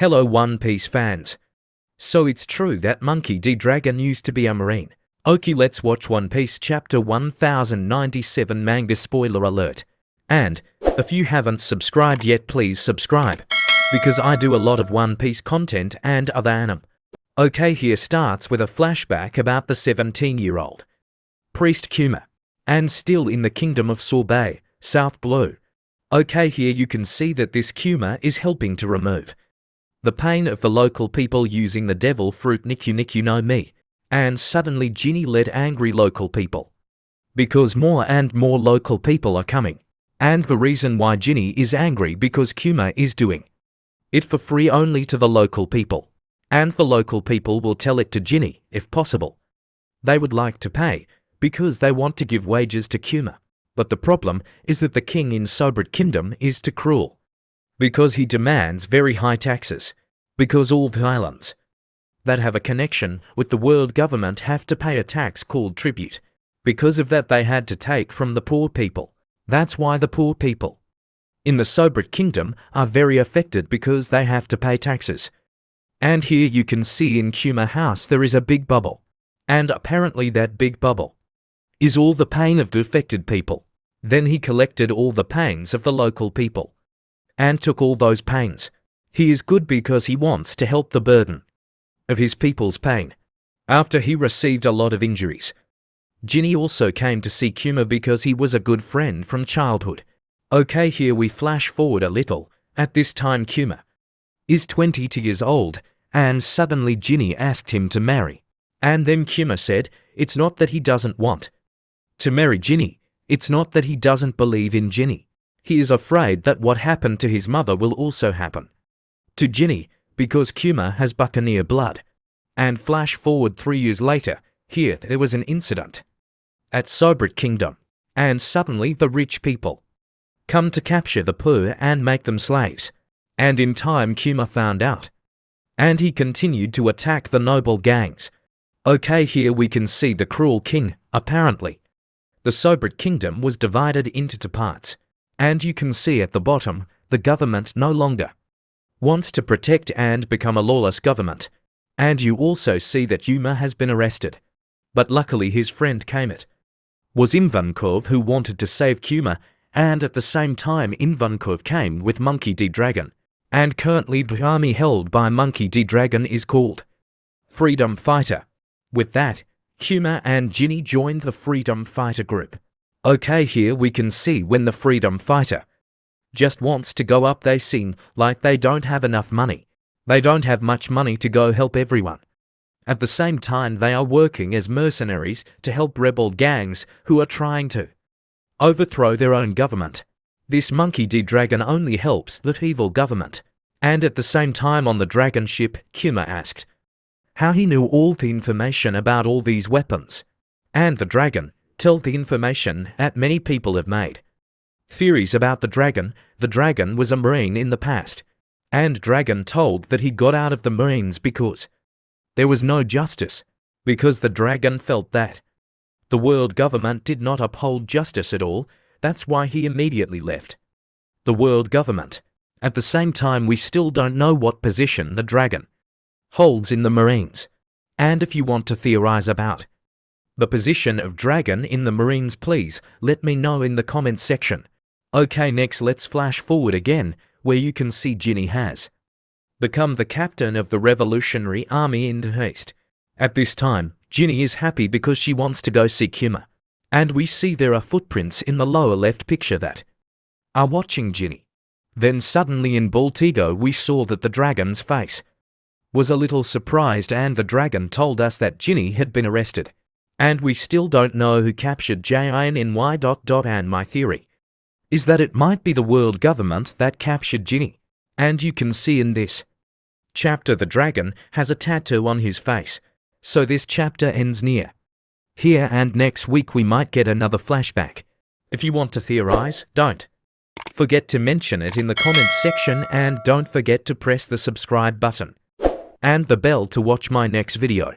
Hello One Piece fans. So it's true that Monkey D. Dragon used to be a marine. Okay, let's watch One Piece chapter 1097 manga spoiler alert. And, if you haven't subscribed yet, please subscribe, because I do a lot of One Piece content and other anime. Okay, here starts with a flashback about the 17-year-old priest Kuma, and still in the kingdom of Sorbet, South Blue. Okay, here you can see that this Kuma is helping to remove the pain of the local people using the devil fruit Niku no Mi, and suddenly Ginny led angry local people. Because more and more local people are coming. And the reason why Ginny is angry because Kuma is doing it for free only to the local people. And the local people will tell it to Ginny, if possible. They would like to pay, because they want to give wages to Kuma. But the problem is that the king in Sorbet Kingdom is too cruel. Because he demands very high taxes. Because all the islands that have a connection with the world government have to pay a tax called tribute. Because of that they had to take from the poor people. That's why the poor people in the Sorbet Kingdom are very affected because they have to pay taxes. And here you can see in Kuma house there is a big bubble. And apparently that big bubble is all the pain of the affected people. Then he collected all the pains of the local people. And took all those pains. He is good because he wants to help the burden of his people's pain. After he received a lot of injuries. Ginny also came to see Kuma because he was a good friend from childhood. Okay, here we flash forward a little. At this time Kuma is 22 years old, and suddenly Ginny asked him to marry. And then Kuma said, it's not that he doesn't want to marry Ginny, it's not that he doesn't believe in Ginny. He is afraid that what happened to his mother will also happen to Ginny, because Kuma has buccaneer blood. And flash forward 3 years later, here there was an incident at Sorbet Kingdom, and suddenly the rich people come to capture the poor and make them slaves. And in time Kuma found out. And he continued to attack the noble gangs. Okay, here we can see the cruel king, apparently. The Sorbet Kingdom was divided into two parts. And you can see at the bottom, the government no longer wants to protect and become a lawless government. And you also see that Kuma has been arrested. But luckily his friend Kamet was Ivankov who wanted to save Kuma, and at the same time Ivankov came with Monkey D. Dragon. And currently the army held by Monkey D. Dragon is called Freedom Fighter. With that, Kuma and Ginny joined the Freedom Fighter group. Okay, here we can see when the Freedom Fighter just wants to go up, they seem like they don't have enough money. They don't have much money to go help everyone. At the same time they are working as mercenaries to help rebel gangs who are trying to overthrow their own government. This Monkey D. Dragon only helps that evil government. And at the same time on the dragon ship, Kuma asked how he knew all the information about all these weapons. And the dragon tell the information that many people have made theories about the dragon. The dragon was a marine in the past. And dragon told that he got out of the marines because there was no justice. Because the dragon felt that the world government did not uphold justice at all. That's why he immediately left the world government. At the same time we still don't know what position the dragon holds in the Marines. And if you want to theorize about the position of dragon in the Marines, please let me know in the comments section. Okay, next let's flash forward again, where you can see Ginny has become the captain of the Revolutionary Army in the East. At this time, Ginny is happy because she wants to go see Kuma. And we see there are footprints in the lower left picture that are watching Ginny. Then suddenly in Baltigo we saw that the dragon's face was a little surprised, and the dragon told us that Ginny had been arrested. And we still don't know who captured Jinny. And my theory is that it might be the world government that captured Ginny. And you can see in this chapter the dragon has a tattoo on his face. So this chapter ends near here, and next week we might get another flashback. If you want to theorize, don't forget to mention it in the comments section, and don't forget to press the subscribe button and the bell to watch my next video.